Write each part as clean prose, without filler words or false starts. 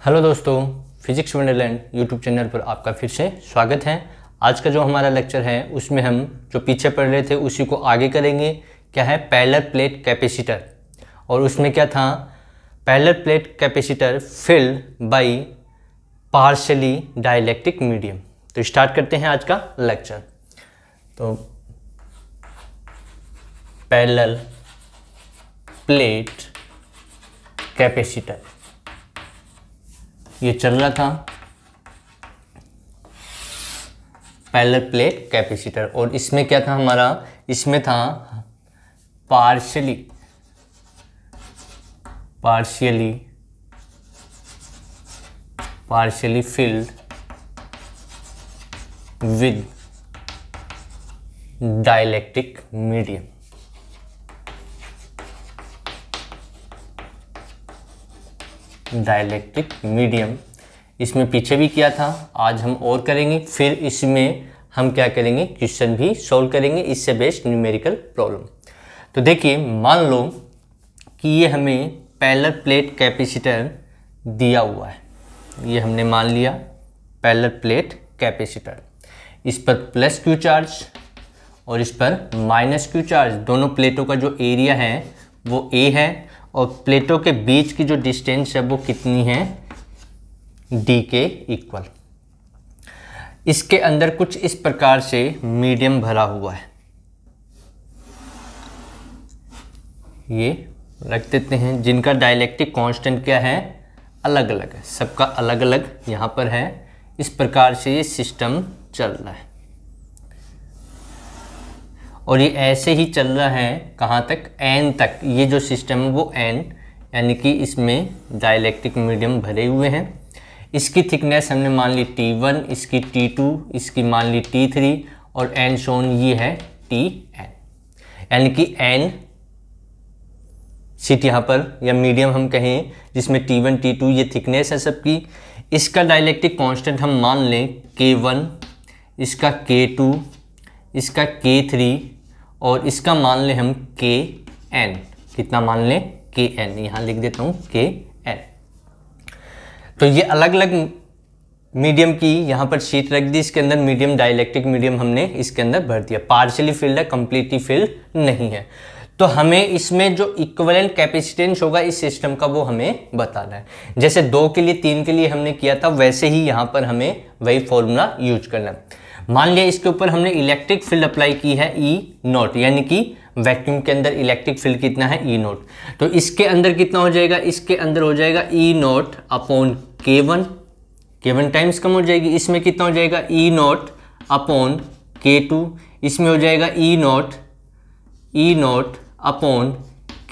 Hello दोस्तों, physics Wonderland YouTube channel पर आपका फिर से स्वागत है। आज का जो हमारा लेक्चर है उसमें हम जो पीछे पढ़ रहे थे उसी को आगे करेंगे। क्या है? Parallel plate capacitor. और उसमें क्या था? Parallel plate capacitor filled by partially dielectric medium. तो स्टार्ट करते हैं आज का लेक्चर। तो पैरेलल प्लेट कैपेसिटर ये चल रहा था, पैरेलल प्लेट कैपेसिटर। और इसमें क्या था हमारा? इसमें था partially filled with dielectric medium. Dielectric medium इसमें पीछे भी किया था, आज हम और करेंगे। फिर इसमें हम क्या करेंगे? क्वेश्चन भी सॉल्व करेंगे, इससे बेस्ड न्यूमेरिकल प्रॉब्लम। तो देखिए, मान लो कि ये हमें पैरेलल प्लेट कैपेसिटर दिया हुआ है। ये हमने मान लिया पैरेलल प्लेट कैपेसिटर। इस पर प्लस क्यू चार्ज और इस पर माइनस क्यू चार्ज। दोनों प्लेटों का जो एरिया है वो ए है और प्लेटों के बीच की जो डिस्टेंस है वो कितनी है? डी के इक्वल। इसके अंदर कुछ इस प्रकार से मीडियम भरा हुआ है। ये रख देते हैं, जिनका डाइलेक्ट्रिक कांस्टेंट क्या है? अलग अलग है, सबका अलग अलग यहाँ पर है। इस प्रकार से ये सिस्टम चल रहा है और ये ऐसे ही चल रहा है कहाँ तक? एन तक। ये जो सिस्टम है वो एन, यानी कि इसमें डाइलेक्ट्रिक मीडियम भरे हुए हैं। इसकी थिकनेस हमने मान ली T1, इसकी T2, इसकी मान ली T3 और एन शोन ये है Tn, यानी कि एन सीट यहाँ पर या मीडियम हम कहें, जिसमें T1 T2 ये थिकनेस है सबकी। इसका डाइलेक्ट्रिक कांस्टेंट हम मान लें K1, इसका K2, इसका K3 और इसका मान लें हम Kn। कितना मान लें? Kn। यहाँ लिख देता हूँ Kn। तो ये अलग अलग मीडियम की यहाँ पर शीट रख दी। इसके अंदर मीडियम, डाइलेक्ट्रिक मीडियम हमने इसके अंदर भर दिया। पार्शियली फिल्ड है, कंप्लीटली फिल्ड नहीं है। तो हमें इसमें जो इक्विवेलेंट कैपेसिटेंस होगा इस सिस्टम का वो हमें बताना है। जैसे 2 के लिए 3 के लिए हमने किया था, वैसे ही यहाँ पर हमें वही फॉर्मूला यूज करना है। मान लिया इसके ऊपर हमने इलेक्ट्रिक फील्ड अप्लाई की है E0, यानी कि वैक्यूम के अंदर इलेक्ट्रिक फील्ड कितना है? E0। तो इसके अंदर कितना हो जाएगा? इसके अंदर हो जाएगा E0 upon K1। K1 times कम हो जाएगी। इसमें कितना हो जाएगा? E0 upon K2। इसमें हो जाएगा E0 अपॉन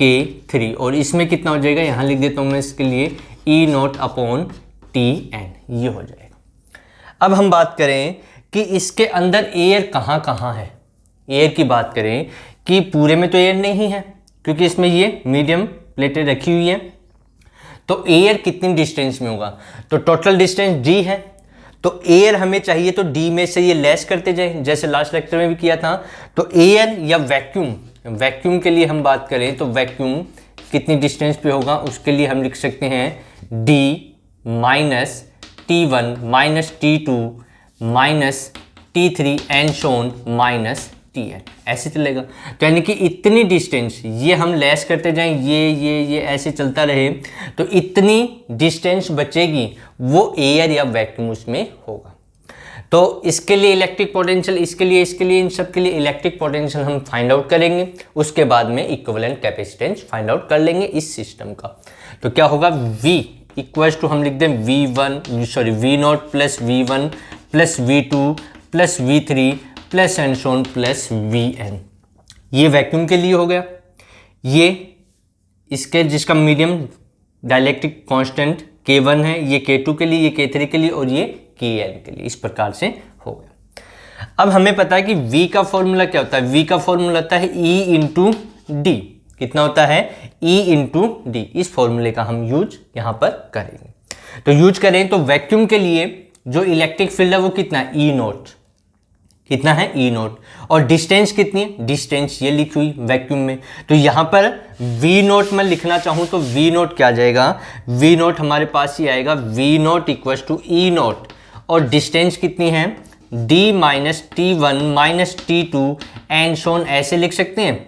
K3 और इसमें कितना हो जाएगा? यहाँ लिख देता हूँ मैं इसके लिए E0 अपॉन Tn। ये हो जाएगा। अब हम बात करें कि इसके अंदर एयर कहाँ कहाँ है। एयर की बात करें कि पूरे में तो एयर नहीं है, क्योंकि इसमें ये मीडियम प्लेटें रखी हुई हैं। तो एयर कितनी डिस्टेंस में होगा? तो टोटल डिस्टेंस d है, तो एयर हमें चाहिए तो d में से ये लेस करते जाए, जैसे लास्ट लेक्चर में भी किया था। तो एयर या वैक्यूम के लिए हम बात करें तो वैक्यूम कितनी डिस्टेंस पे होगा? उसके लिए हम लिख सकते हैं d minus T1 minus T2 minus T3 and shown minus Tn। ऐसे चलेगा। तो यानी कि इतनी डिस्टेंस ये हम लेस करते जाएं, ये ऐसे चलता रहे, तो इतनी डिस्टेंस बचेगी वो एयर या वैक्यूम उसमें होगा। तो इसके लिए इलेक्ट्रिक पोटेंशियल, इसके लिए इन सब के लिए इलेक्ट्रिक पोटेंशियल हम फाइंड आउट करेंगे। उसके बाद में इक्विवेलेंट कैपेसिटेंस फाइंड आउट कर लेंगे इस सिस्टम का। तो क्या होगा? V इक्वल्स टू हम लिख दें V0 plus V1 plus V2 plus V3 plus and shown plus Vn। ये वैक्यूम के लिए हो गया। ये इसके जिसका मीडियम डाइलेक्ट्रिक कांस्टेंट K1 है, ये K2 के लिए, ये K3 के लिए और ये Kn के लिए। इस प्रकार से हो गया। अब हमें पता है कि V का फॉर्मूला क्या होता है? V का फॉर्मूला होता है E इंटू डी। कितना होता है? E into D. इस फॉर्मूले का हम यूज यहाँ पर करेंगे। तो यूज करें तो वैक्यूम के लिए जो इलेक्ट्रिक फील्ड है वो कितना है? E0। कितना है ई नोट, और डिस्टेंस कितनी है, डिस्टेंस ये लिखी हुई वैक्यूम में। तो यहाँ पर वी नोट मैं लिखना चाहूँ तो वी नोट क्या आ जाएगा, वी नोट हमारे पास ही आएगा V naught equal to E naught, और डिस्टेंस कितनी है D minus T one minus T two and so on, ऐसे लिख सकते हैं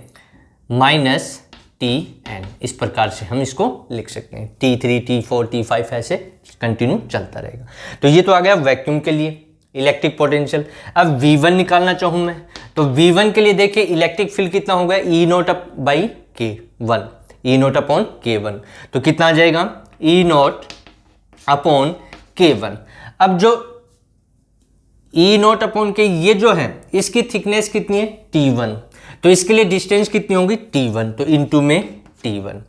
माइनस टी एन, इस प्रकार से हम इसको लिख सकते हैं। T3 T4 T5 ऐसे कंटिन्यू चलता रहेगा। तो ये तो आ गया वैक्यूम के लिए इलेक्ट्रिक पोटेंशियल। अब V1 निकालना चाहूँ मैं तो V1 के लिए देखिए इलेक्ट्रिक फील्ड कितना होगा, E naught up by K1, E naught upon K1, तो कितना आ जाएगा ई नोट अपॉन K1। अब जो ई नोट अपॉन के ये जो है इसकी थिकनेस कितनी है T1, तो इसके लिए डिस्टेंस कितनी होगी T1, तो इनटू में T1,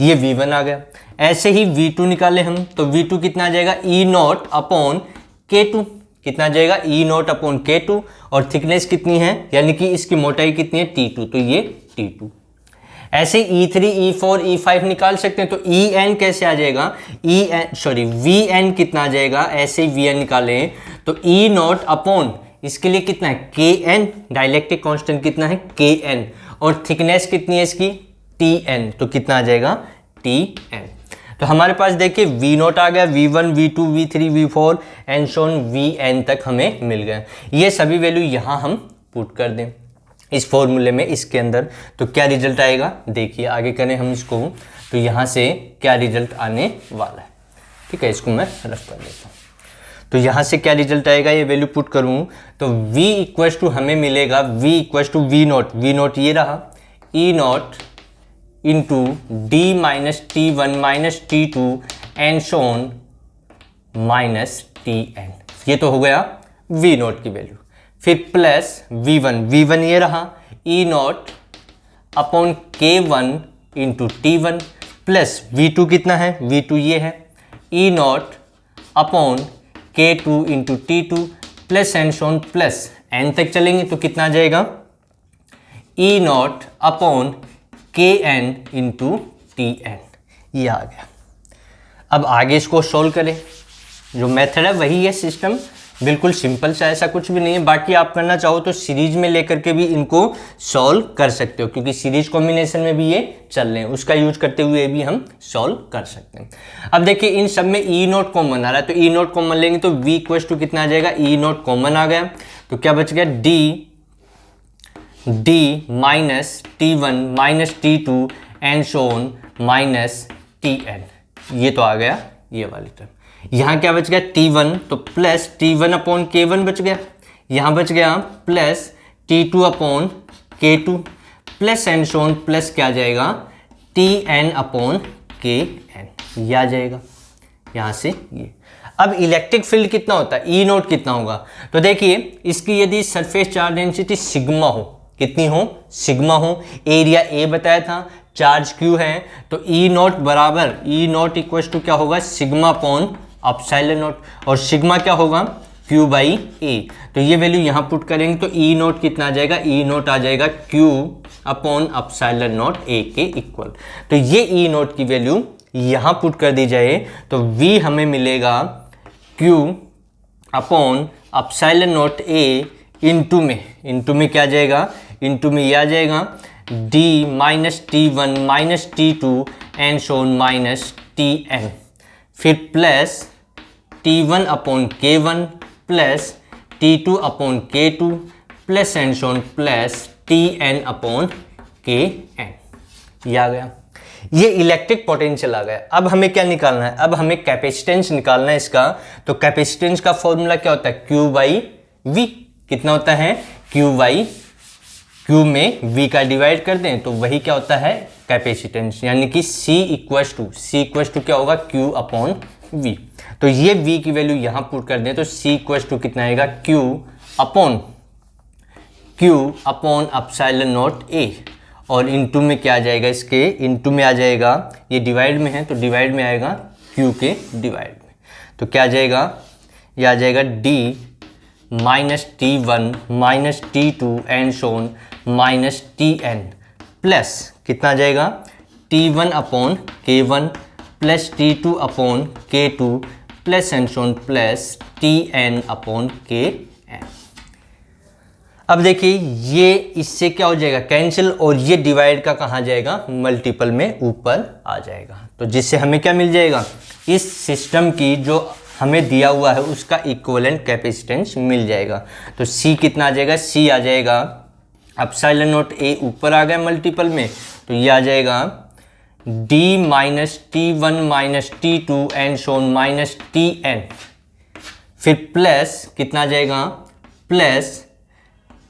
ये V1 आ गया। ऐसे ही V2 निकाले हम तो V2 कितना आ जाएगा ई नोट अपॉन K2, कितना आ जाएगा ई नोट अपॉन K2, और थिकनेस कितनी है यानी कि इसकी मोटाई कितनी है T2, तो ये T2। ऐसे E3 E4 E5 निकाल सकते हैं तो En कैसे आ जाएगा, Vn कितना आ जाएगा, ऐसे ही Vn निकालें तो ई नोट अपॉन इसके लिए कितना है Kn, डाइलेक्ट्रिक कांस्टेंट कितना है Kn, और थिकनेस कितनी है इसकी Tn, तो कितना आ जाएगा Tn। तो हमारे पास देखिए V नोट आ गया, V1 V2 V3 V4 and Son Vn तक हमें मिल गए। ये सभी वैल्यू यहाँ हम पुट कर दें इस फॉर्मूले में इसके अंदर, तो क्या रिजल्ट आएगा देखिए आगे करें हम इसको, तो यहाँ से क्या रिजल्ट आने वाला है। ठीक है, इसको मैं रफ कर देता हूँ। तो यहाँ से क्या रिजल्ट आएगा, ये वैल्यू पुट करूँ तो V इक्वल्स टू हमें मिलेगा V equals to V naught ये रहा E naught into D minus T1 minus T2 and so on minus Tn, ये तो हो गया V नोट की वैल्यू। फिर प्लस V1 ये रहा E naught upon K1 into T1, plus V2 कितना है, V2 ये है E naught upon K2 into T2 plus and so on plus n तक चलेंगे तो कितना आ जाएगा E naught upon Kn into Tn, ये आ गया। अब आगे इसको सोल्व करें, जो मेथड है वही है, सिस्टम बिल्कुल सिंपल सा, ऐसा कुछ भी नहीं है। बाकी आप करना चाहो तो सीरीज में लेकर के भी इनको सॉल्व कर सकते हो, क्योंकि सीरीज कॉम्बिनेशन में भी ये चल रहे हैं, उसका यूज करते हुए भी हम सॉल्व कर सकते हैं। अब देखिए इन सब में ई नोट कॉमन आ रहा है, तो ई नोट कॉमन लेंगे तो V इक्वल टू कितना आ जाएगा, ई नोट कॉमन आ गया तो क्या बच गया D minus T1 minus T2 and so on minus Tn, ये तो आ गया ये वाली टर्म। यहाँ क्या बच गया T1, तो प्लस T1 अपॉन K1 बच गया, यहाँ बच गया plus T2 upon K2 plus and so on plus क्या आ जाएगा Tn अपॉन Kn, ये आ जाएगा यहाँ से ये। अब इलेक्ट्रिक फील्ड कितना होता है, ई नोट कितना होगा, तो देखिए इसकी यदि सरफेस चार्ज डेंसिटी सिग्मा हो, कितनी हो सिग्मा हो, एरिया ए बताया था, चार्ज क्यू है, तो ई नोट बराबर ई नोट इक्वल टू क्या होगा सिग्मा अपॉन एप्सिलॉन नोट, और सिग्मा क्या होगा क्यू बाई ए। तो ये वैल्यू यहाँ पुट करेंगे तो ई नोट कितना आ जाएगा, ई नोट आ जाएगा Q upon epsilon naught A के इक्वल। तो ये ई नोट की वैल्यू यहाँ पुट कर दी जाए तो वी हमें मिलेगा Q upon epsilon naught A into में क्या आ जाएगा, इंटू में ये आ जाएगा D minus T1 minus T2 and so on minus Tn, फिर plus T1 upon K1 plus T2 upon K2 plus and so on plus Tn upon Kn, ये आ गया। ये इलेक्ट्रिक पोटेंशियल आ गया। अब हमें क्या निकालना है, अब हमें कैपेसिटेंस निकालना है इसका। तो कैपेसिटेंस का फॉर्मूला क्या होता है, Q बाई V, कितना होता है Q बाई Q में V का डिवाइड कर दें तो वही क्या होता है कैपेसिटेंस, यानी कि C इक्वल्स टू क्या होगा Q अपॉन V। तो ये V की वैल्यू यहाँ पुट कर दें तो C इक्वल्स टू कितना आएगा Q upon epsilon note A, और इनटू में क्या आ जाएगा, इसके इनटू में आ जाएगा, ये डिवाइड में है तो डिवाइड में आएगा Q के डिवाइड में, तो क्या आ जाएगा, ये आ जाएगा D minus T1 minus T2 and so on minus Tn plus कितना आ जाएगा T1 upon K1 plus T2 upon K2 plus and so on plus Tn upon Kn। अब देखिए ये इससे क्या हो जाएगा, कैंसिल, और ये डिवाइड का कहाँ जाएगा, मल्टीपल में ऊपर आ जाएगा। तो जिससे हमें क्या मिल जाएगा, इस सिस्टम की जो हमें दिया हुआ है उसका इक्विवेलेंट कैपेसिटेंस मिल जाएगा। तो C कितना आ जाएगा, C आ जाएगा एप्सिलॉन नॉट A ऊपर आ गया मल्टीपल में, तो ये आ जाएगा D minus T1 minus T2 and so on minus Tn, फिर प्लस कितना आ जाएगा, plus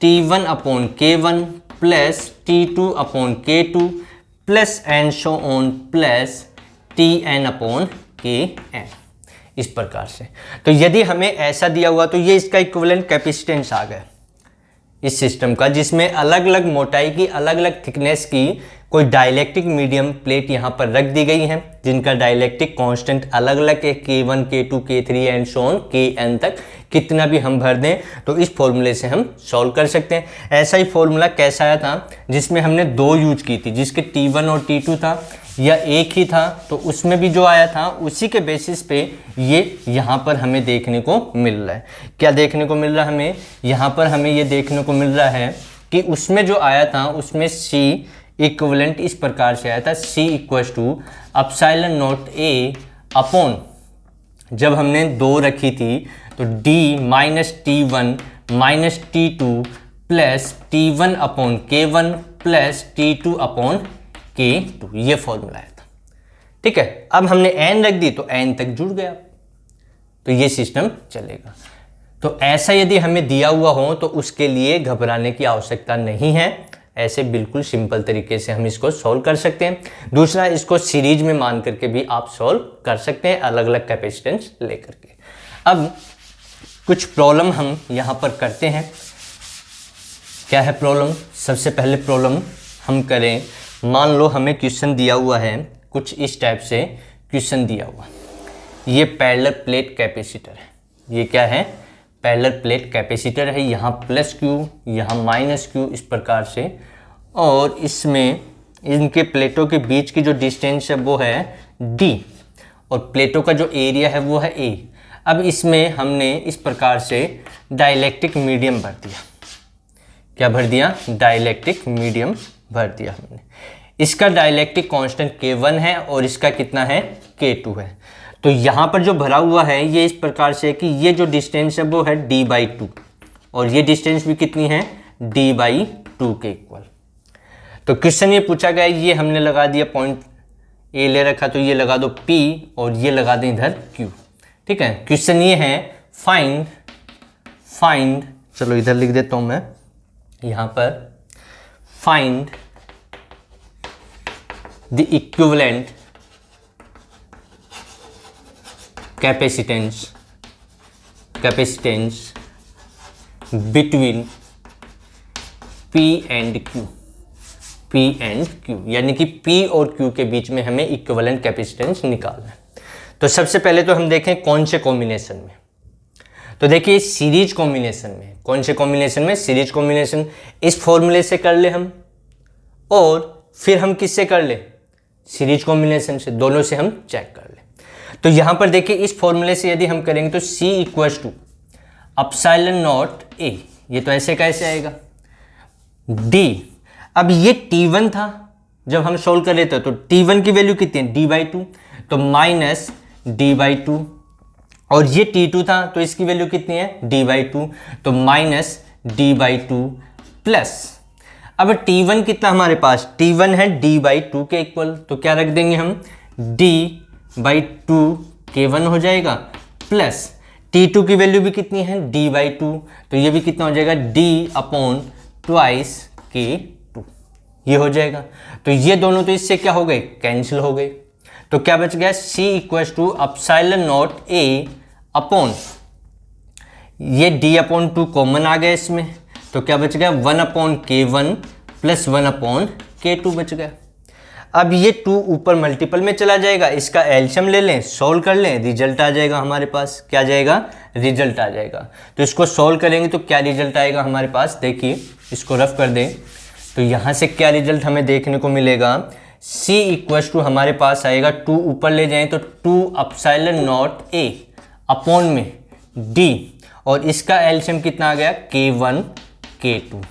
T1 upon K1 plus T2 upon K2 plus and so on plus Tn upon Kn, इस प्रकार से। तो यदि हमें ऐसा दिया हुआ तो ये इसका इक्विवेलेंट कैपेसिटेंस आ गया इस सिस्टम का, जिसमें अलग अलग मोटाई की, अलग अलग थिकनेस की कोई डाइलेक्ट्रिक मीडियम प्लेट यहाँ पर रख दी गई है, जिनका डाइलेक्ट्रिक कांस्टेंट अलग अलग है, K1 K2 K3 and so on Kn तक, कितना भी हम भर दें तो इस फॉर्मूले से हम सॉल्व कर सकते हैं। ऐसा ही फॉर्मूला कैसा आया था जिसमें हमने 2 यूज की थी, जिसके T1 और T2 था या एक ही था, तो उसमें भी जो आया था उसी के बेसिस पे ये यहाँ पर हमें देखने को मिल रहा है। क्या देखने को मिल रहा है हमें, यहाँ पर हमें ये देखने को मिल रहा है कि उसमें जो आया था उसमें C इक्विवेलेंट इस प्रकार से आया था, C equals to epsilon naught A upon, जब हमने 2 रखी थी तो D minus T1 minus T2 plus T1 upon K1 plus T2 upon K2, ये फॉर्मूला आया था। ठीक है, अब हमने n रख दी तो n तक जुड़ गया, तो ये सिस्टम चलेगा। तो ऐसा यदि हमें दिया हुआ हो तो उसके लिए घबराने की आवश्यकता नहीं है, ऐसे बिल्कुल सिंपल तरीके से हम इसको सॉल्व कर सकते हैं। दूसरा, इसको सीरीज में मान करके भी आप सॉल्व कर सकते हैं, अलग अलग कैपेसिटेंस लेकर के। अब कुछ प्रॉब्लम हम यहाँ पर करते हैं। क्या है प्रॉब्लम, सबसे पहले प्रॉब्लम हम करें, मान लो हमें क्वेश्चन दिया हुआ है, कुछ इस टाइप से क्वेश्चन दिया हुआ, ये पैरेलल प्लेट कैपेसिटर है, ये क्या है, पैरेलल प्लेट कैपेसिटर है, यहाँ प्लस Q यहाँ माइनस Q इस प्रकार से, और इसमें इनके प्लेटों के बीच की जो डिस्टेंस है वो है D, और प्लेटों का जो एरिया है वो है A। अब इसमें हमने इस प्रकार से डाइलेक्ट्रिक मीडियम भर दिया, क्या भर दिया, डाइलेक्ट्रिक मीडियम भर दिया हमने। इसका डाइलेक्ट्रिक कांस्टेंट K1 है और इसका कितना है, K2 है। तो यहाँ पर जो भरा हुआ है ये इस प्रकार से है कि ये जो डिस्टेंस है वो है D/2 और ये डिस्टेंस भी कितनी है, D/2 के इक्वल। तो क्वेश्चन ये पूछा गया, ये हमने लगा दिया पॉइंट A ले रखा, तो ये लगा दो P और ये लगा दें इधर Q। ठीक है, क्वेश्चन ये है फाइंड, चलो इधर लिख देता हूँ मैं यहाँ पर, find the equivalent capacitance between P and Q, यानी कि P और Q के बीच में हमें इक्विवेलेंट कैपेसिटेंस निकालना है। तो सबसे पहले तो हम देखें कौन से कॉम्बिनेशन में, तो देखिए सीरीज कॉम्बिनेशन में, कौन से कॉम्बिनेशन में, सीरीज कॉम्बिनेशन, इस फॉर्मूले से कर ले हम, और फिर हम किससे कर ले, सीरीज कॉम्बिनेशन से, दोनों से हम चेक कर ले। तो यहां पर देखिए इस फॉर्मूले से यदि हम करेंगे तो C equals to epsilon naught A, ये तो ऐसे कैसे आएगा, D, अब ये T1 था जब हम सोल्व कर रहे थे, तो T1 की वैल्यू कितनी है, D/2, तो माइनस D/2, और ये T2 था तो इसकी वैल्यू कितनी है, D/2, तो माइनस D/2 प्लस, अब T1 कितना हमारे पास, T1 है D/2 के इक्वल, तो क्या रख देंगे हम, D/2 K1 हो जाएगा, प्लस T2 की वैल्यू भी कितनी है, D/2, तो ये भी कितना हो जाएगा, D/2 K2, ये हो जाएगा। तो ये दोनों तो इससे क्या हो गए, कैंसिल हो गए, तो क्या बच गया, C equals to epsilon naught A upon, ये D/2 कॉमन आ गया इसमें, तो क्या बच गया, 1/K1 प्लस 1/K2 बच गया। अब ये 2 ऊपर मल्टीपल में चला जाएगा, इसका एलसीएम ले लें, सॉल्व कर लें, रिजल्ट आ जाएगा हमारे पास, क्या जाएगा, रिजल्ट आ जाएगा। तो इसको सॉल्व करेंगे तो क्या रिजल्ट आएगा हमारे पास, देखिए इसको रफ कर दें, तो यहाँ से क्या रिजल्ट हमें देखने को मिलेगा, C इक्वल्स टू हमारे पास आएगा, 2 ऊपर ले जाएं तो 2 एप्सिलॉन नॉट A अपॉन में D, और इसका एलसीएम कितना आ गया, K1 K2।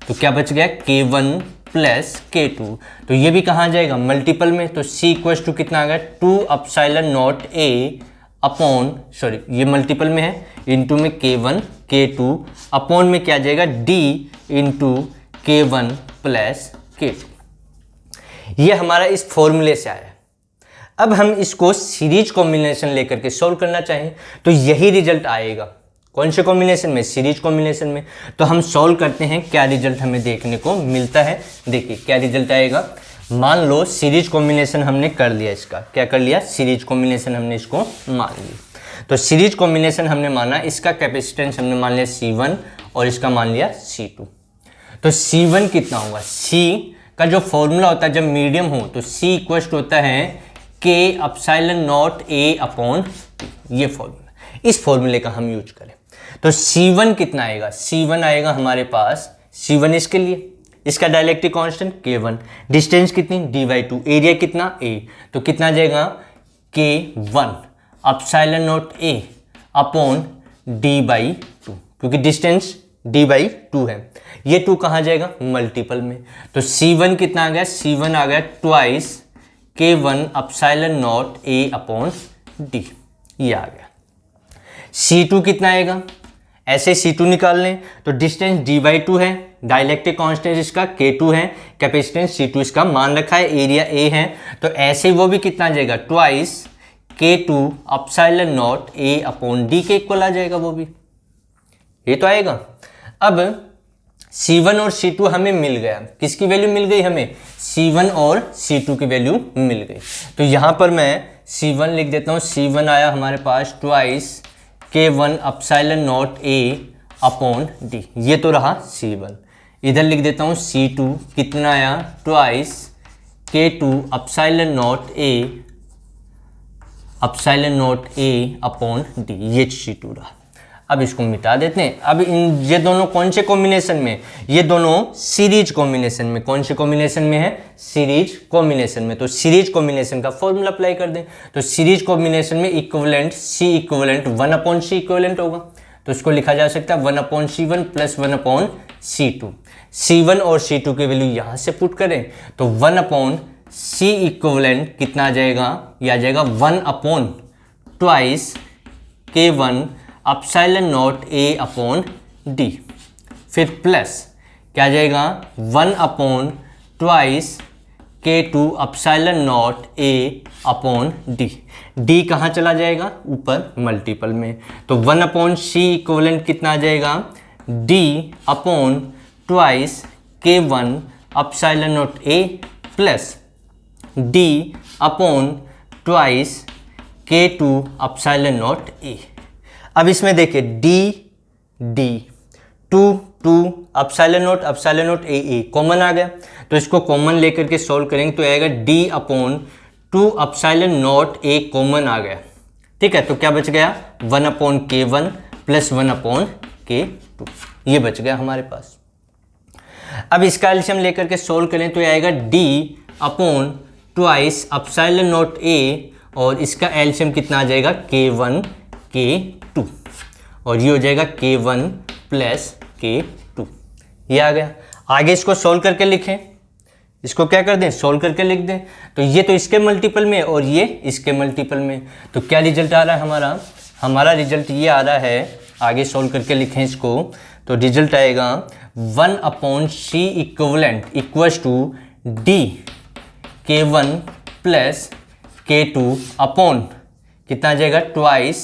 तो क्या बच गया K1 प्लस K2। तो ये भी कहाँ जाएगा मल्टीपल में, तो C इक्वल टू कितना आ गया 2 epsilon naught A upon, sorry ये मल्टीपल में है, इंटू में K1 K2 अपॉन में क्या जाएगा D into K1 plus K2। ये हमारा इस फॉर्मूले से आया। अब हम इसको सीरीज कॉम्बिनेशन लेकर के सॉल्व करना चाहें तो यही रिजल्ट आएगा। कौन से कॉम्बिनेशन में, सीरीज कॉम्बिनेशन में। तो हम सॉल्व करते हैं, क्या रिजल्ट हमें देखने को मिलता है। देखिए क्या रिजल्ट आएगा। मान लो सीरीज कॉम्बिनेशन हमने कर लिया, इसका क्या कर लिया, सीरीज कॉम्बिनेशन हमने इसको मान लिया। तो सीरीज कॉम्बिनेशन हमने माना, इसका कैपेसिटेंस हमने मान लिया C1 और इसका मान लिया C2। तो C1 कितना होगा, C का जो फॉर्मूला होता है जब मीडियम हो तो C इक्वल होता है K epsilon naught A upon T। ये फॉर्मूला, इस फॉर्मूले का हम यूज करें तो C1 कितना आएगा, C1 आएगा हमारे पास, C1 इसके लिए, इसका डायलेक्ट्रिक कांस्टेंट K1, डिस्टेंस कितनी D/2, एरिया कितना A, तो कितना आ जाएगा K1 epsilon naught A upon D/2, क्योंकि डिस्टेंस D/2 है। ये 2 कहाँ जाएगा मल्टीपल में, तो C1 कितना आ गया, C1 आ गया twice K1 epsilon naught A upon D, ये आ गया। C2 कितना आएगा, ऐसे C2 निकाल लें तो डिस्टेंस D/2 है, डाइलेक्ट्रिक कांस्टेंट इसका K2 है, कैपेसिटेंस C2 इसका मान रखा है, एरिया A है, तो ऐसे वो भी कितना आ जाएगा twice K2 epsilon naught A upon D के इक्वल आ जाएगा वो भी, ये तो आएगा। अब C1 और C2 हमें मिल गया, किसकी वैल्यू मिल गई हमें, C1 और C2 की वैल्यू मिल गई। तो यहाँ पर मैं C1 लिख देता हूँ, C1 आया हमारे पास twice K1 epsilon naught A upon D, ये तो रहा C1। इधर लिख देता हूँ C2 कितना आया twice K2 epsilon naught A upon D, ये C2 रहा। अब इसको मिटा देते हैं। अब इन ये दोनों कौन से कॉम्बिनेशन में, ये दोनों सीरीज कॉम्बिनेशन में, कौन से कॉम्बिनेशन में है, सीरीज कॉम्बिनेशन में। तो सीरीज कॉम्बिनेशन का फॉर्मूला अप्लाई कर दें, तो सीरीज कॉम्बिनेशन में equivalent C equivalent 1/C equivalent होगा, तो इसको लिखा जा सकता है 1/C1 प्लस 1/C2। C1 और C2 की वैल्यू यहाँ से पुट करें तो 1/C इक्विवेलेंट कितना आ जाएगा, यह आ जाएगा 1 twice K1 epsilon naught A upon D, फिर प्लस क्या जाएगा 1 twice K2 epsilon naught A upon D। D कहाँ चला जाएगा, ऊपर मल्टीपल में, तो 1/C इक्विवेलेंट कितना आ जाएगा D upon twice K1 epsilon naught A plus D upon twice K2 epsilon naught A। अब इसमें देखिए D 2 epsilon naught A common आ गया, तो इसको कॉमन लेकर के सॉल्व करेंगे तो आएगा D upon 2 epsilon naught A common आ गया, ठीक है। तो क्या बच गया 1/K1 प्लस 1/K2, ये बच गया हमारे पास। अब इसका एलसीएम लेकर के सॉल्व करें तो आएगा D upon twice epsilon naught A और इसका एलसीएम कितना आ जाएगा K1 K2 और ये हो जाएगा K1 प्लस K2, ये आ गया। आगे इसको सॉल्व करके लिखें, इसको क्या कर दें सॉल्व करके लिख दें, तो ये तो इसके मल्टीपल में और ये इसके मल्टीपल में, तो क्या रिजल्ट आ रहा है हमारा रिजल्ट ये आ रहा है। आगे सॉल्व करके लिखें इसको तो रिजल्ट आएगा 1/C equivalent equals to D K1 plus K2 upon कितना आ जाएगा twice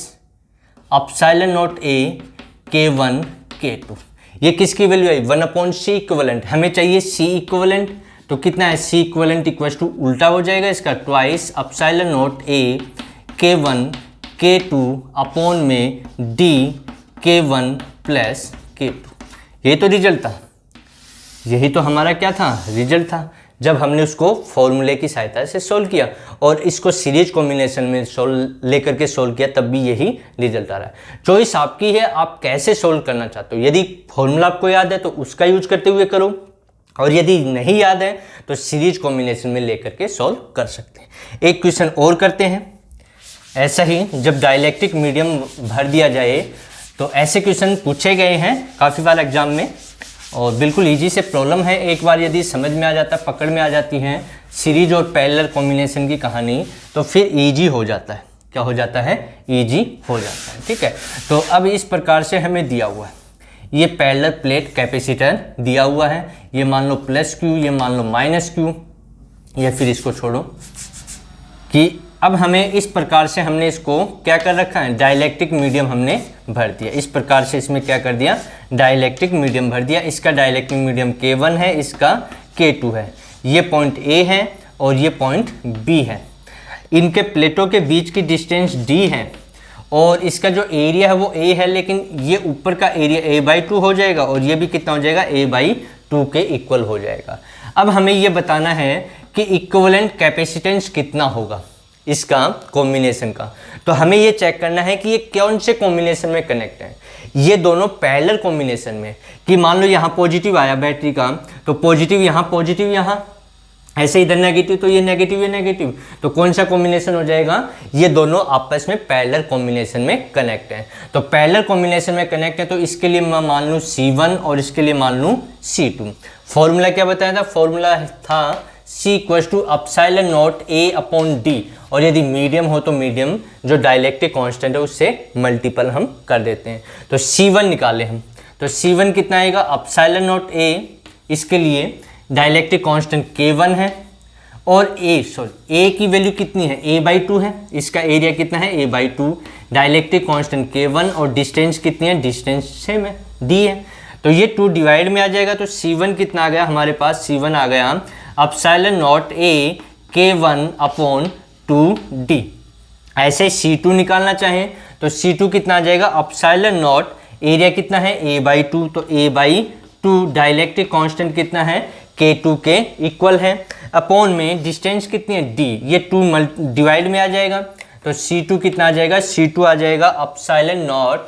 epsilon naught A K1 K2। ये किसकी वैल्यू है 1/C इक्विवेलेंट, हमें चाहिए C इक्विवेलेंट, तो कितना है C इक्विवेलेंट इक्वल्स टू उल्टा हो जाएगा इसका twice epsilon naught A K1 K2 upon में D K1 प्लस K2। ये तो रिजल्ट था, यही तो हमारा क्या था रिजल्ट था जब हमने उसको फॉर्मूले की सहायता से सोल्व किया और इसको सीरीज कॉम्बिनेशन में सोल्व लेकर के सोल्व किया, तब भी यही रिजल्ट आ रहा है। चॉइस आपकी है, आप कैसे सोल्व करना चाहते हो। यदि फॉर्मूला आपको याद है तो उसका यूज करते हुए करो, और यदि नहीं याद है तो सीरीज कॉम्बिनेशन में लेकर के सोल्व कर सकते हैं। एक क्वेश्चन और करते हैं। ऐसा ही जब डाइलेक्ट्रिक मीडियम भर दिया जाए तो ऐसे क्वेश्चन पूछे गए हैं काफ़ी बार एग्जाम में, और बिल्कुल इजी से प्रॉब्लम है, एक बार यदि समझ में आ जाता है, पकड़ में आ जाती है सीरीज और पैरेलल कॉम्बिनेशन की कहानी, तो फिर इजी हो जाता है। क्या हो जाता है? इजी हो जाता है। ठीक है, तो अब इस प्रकार से हमें दिया हुआ है, ये पैरेलल प्लेट कैपेसिटर दिया हुआ है, ये मान लो प्लस क्यू, ये मान लो माइनस क्यू, या फिर इसको छोड़ो कि अब हमें इस प्रकार से हमने इसको क्या कर रखा है, डाइलेक्ट्रिक मीडियम हमने भर दिया। इस प्रकार से इसमें क्या कर दिया, डाइलेक्ट्रिक मीडियम भर दिया। इसका डाइलेक्ट्रिक मीडियम K1 है, इसका K2 है, ये पॉइंट A है और ये पॉइंट B है। इनके प्लेटों के बीच की डिस्टेंस D है और इसका जो एरिया है वो A है, लेकिन ये ऊपर का एरिया A/2 हो जाएगा और ये भी कितना हो जाएगा, A/2 के इक्वल हो जाएगा। अब हमें ये बताना है कि इक्विवेलेंट कैपेसिटेंस कितना होगा इसका कॉम्बिनेशन का। तो हमें ये चेक करना है कि ये कौन से कॉम्बिनेशन में कनेक्ट है। ये दोनों पैरेलल कॉम्बिनेशन में, कि मान लो यहाँ पॉजिटिव आया बैटरी का, तो पॉजिटिव यहाँ, ऐसे इधर नेगेटिव, तो ये नेगेटिव, तो कौन सा कॉम्बिनेशन हो जाएगा, ये दोनों आपस में पैरेलल कॉम्बिनेशन में कनेक्ट हैं। तो पैरेलल कॉम्बिनेशन में कनेक्ट है, तो इसके लिए मैं मान लूँ C1 और इसके लिए मान लूँ C2। फॉर्मूला क्या बताया था, फॉर्मूला था C = ε0 A/D, और यदि मीडियम हो तो मीडियम जो डाइलेक्ट्रिक कांस्टेंट है उससे मल्टीपल हम कर देते हैं। तो C1 निकाले हम, तो C1 कितना आएगा, ε0 A, इसके लिए डाइलेक्ट्रिक कांस्टेंट K1 है और A की वैल्यू कितनी है, A/2 है, इसका एरिया कितना है, A/2, डाइलेक्ट्रिक कांस्टेंट K1 और डिस्टेंस कितनी है, डिस्टेंस सेम है, D है, तो ये 2 डिवाइड में आ जाएगा। तो C1 कितना आ गया हमारे पास, C1 आ गया ε0 A K1/2D। ऐसे C2 निकालना चाहें तो C2 कितना आ जाएगा, ε0 एरिया कितना है, A/2, तो A/2, डाइलेक्ट्रिक कांस्टेंट कितना है, K2 के इक्वल है, अपॉन में डिस्टेंस कितनी है, D, ये 2 डिवाइड में आ जाएगा। तो C2 कितना आ जाएगा, C2 आ जाएगा ε0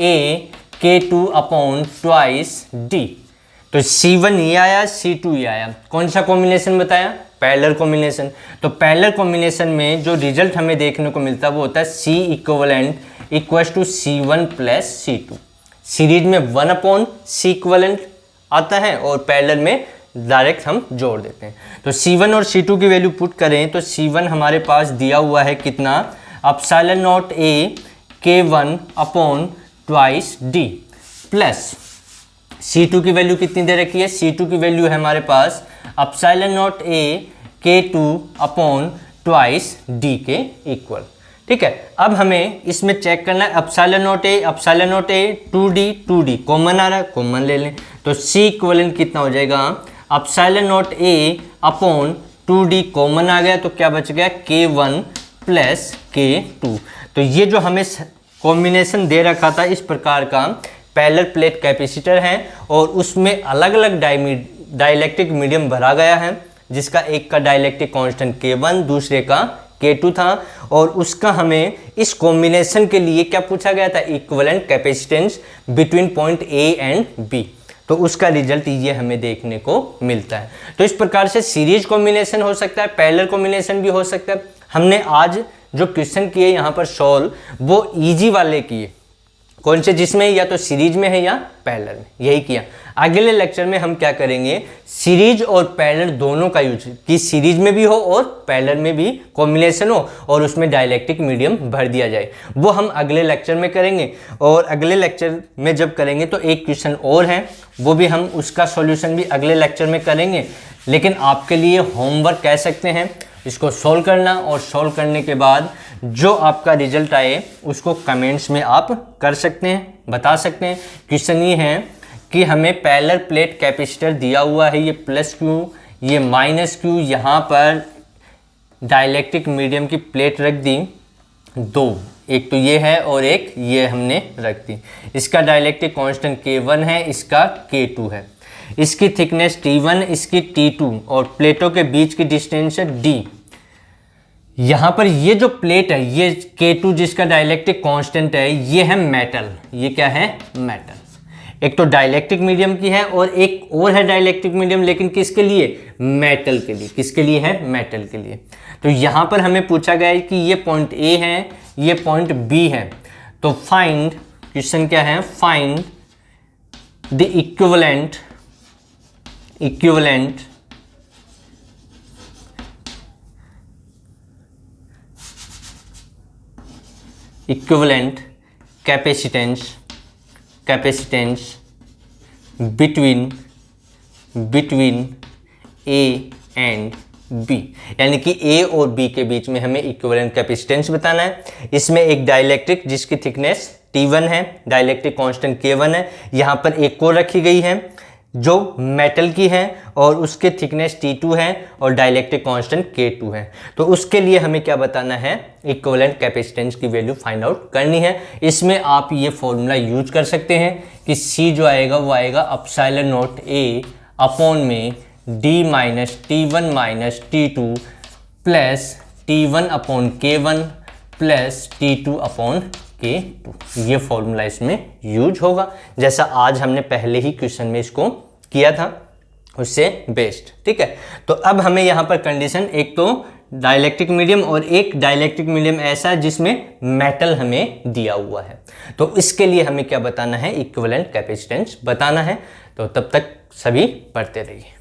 A K2/2D। तो C1 ये आया, C2 ये आया, कौन सा कॉम्बिनेशन बताया, पैरेलल कॉम्बिनेशन। तो पैरेलल कॉम्बिनेशन में जो रिजल्ट हमें देखने को मिलता है वो होता है C equivalent = C1 + C2। Series में 1/C इक्वलेंट आता है और पैरेलल में डायरेक्ट हम जोड़ देते हैं। तो C1 और C2 की वैल्यू पुट करें तो C1 हमारे पास दिया हुआ है कितना, ε0 A K1/2D, प्लस C2 की वैल्यू कितनी दे रखी है, C2 की वैल्यू है हमारे पास ε0 A K2/2D के इक्वल। ठीक है, अब हमें इसमें चेक करना है ε0 A 2D कॉमन आ रहा है, कॉमन ले लें, तो C इक्वलेंट कितना हो जाएगा, ε0 A/2D कॉमन आ गया, तो क्या बच गया, K1 + K2। तो ये जो हमें कॉम्बिनेशन दे रखा था इस प्रकार का पैरेलल प्लेट कैपेसिटर है और उसमें अलग अलग डाइलेक्ट्रिक मीडियम भरा गया है, जिसका एक का डाइलेक्ट्रिक कांस्टेंट K1, दूसरे का K2 था, और उसका हमें इस कॉम्बिनेशन के लिए क्या पूछा गया था, equivalent capacitance between point A and B। तो उसका रिजल्ट ये हमें देखने को मिलता है। तो इस प्रकार से सीरीज कॉम्बिनेशन हो सकता है, पैरेलल कॉम्बिनेशन भी हो सकता है। हमने आज जो क्वेश्चन किए यहाँ पर सॉल्व, वो इजी वाले किए, कौन से, जिसमें या तो सीरीज में है या पैरेलल में, यही किया। अगले लेक्चर में हम क्या करेंगे, सीरीज और पैरेलल दोनों का यूज, कि सीरीज में भी हो और पैरेलल में भी कॉम्बिनेशन हो और उसमें डाइलेक्ट्रिक मीडियम भर दिया जाए, वो हम अगले लेक्चर में करेंगे। और अगले लेक्चर में जब करेंगे तो एक क्वेश्चन और है, वो भी हम उसका सॉल्यूशन भी अगले लेक्चर में करेंगे। लेकिन आपके लिए होमवर्क कह सकते हैं इसको सॉल्व करना, और सॉल्व करने के बाद जो आपका रिजल्ट आए उसको कमेंट्स में आप कर सकते हैं, बता सकते हैं। क्वेश्चन ये है कि हमें पैरेलल प्लेट कैपेसिटर दिया हुआ है, ये +Q, ये -Q, यहाँ पर डाइलेक्ट्रिक मीडियम की प्लेट रख दी, 2, एक तो ये है और एक ये हमने रख दी। इसका डाइलेक्ट्रिक कांस्टेंट K1 है, इसका K2 है, इसकी थिकनेस T1, इसकी T2, और प्लेटों के बीच की डिस्टेंस है D। यहाँ पर ये जो प्लेट है, ये K2 जिसका डाइलेक्ट्रिक कांस्टेंट है, ये है मेटल, ये क्या है, मेटल। एक तो डाइलेक्ट्रिक मीडियम की है और एक और है डाइलेक्ट्रिक मीडियम, लेकिन किसके लिए, मेटल के लिए। किसके लिए है, मेटल के लिए। तो यहाँ पर हमें पूछा गया है कि ये पॉइंट A है, ये पॉइंट B है, तो फाइंड, क्वेश्चन क्या है, find the equivalent equivalent capacitance between A and B, यानी कि ए और बी के बीच में हमें इक्विवेलेंट कैपेसिटेंस बताना है। इसमें एक डाइलेक्ट्रिक जिसकी थिकनेस T1 है, डाइलेक्ट्रिक कांस्टेंट K1 है, यहाँ पर एक कोर रखी गई है जो मेटल की है और उसके थिकनेस T2 है और डाइलेक्ट्रिक कांस्टेंट K2 है। तो उसके लिए हमें क्या बताना है, इक्विवेलेंट कैपेसिटेंस की वैल्यू फाइंड आउट करनी है। इसमें आप ये फॉर्मूला यूज कर सकते हैं कि C जो आएगा वो आएगा एप्सिलॉन नॉट A अपॉन में D minus T1 minus T2 plus T1 upon K1 plus T2 upon K2। ये फॉर्मूला इसमें यूज होगा, जैसा आज हमने पहले ही क्वेश्चन में इसको किया था उससे बेस्ड। ठीक है, तो अब हमें यहाँ पर कंडीशन, एक तो डाइलेक्ट्रिक मीडियम और एक डाइलेक्ट्रिक मीडियम ऐसा है जिसमें मेटल हमें दिया हुआ है, तो इसके लिए हमें क्या बताना है, इक्विवेलेंट कैपेसिटेंस बताना है। तो तब तक सभी पढ़ते रहिए।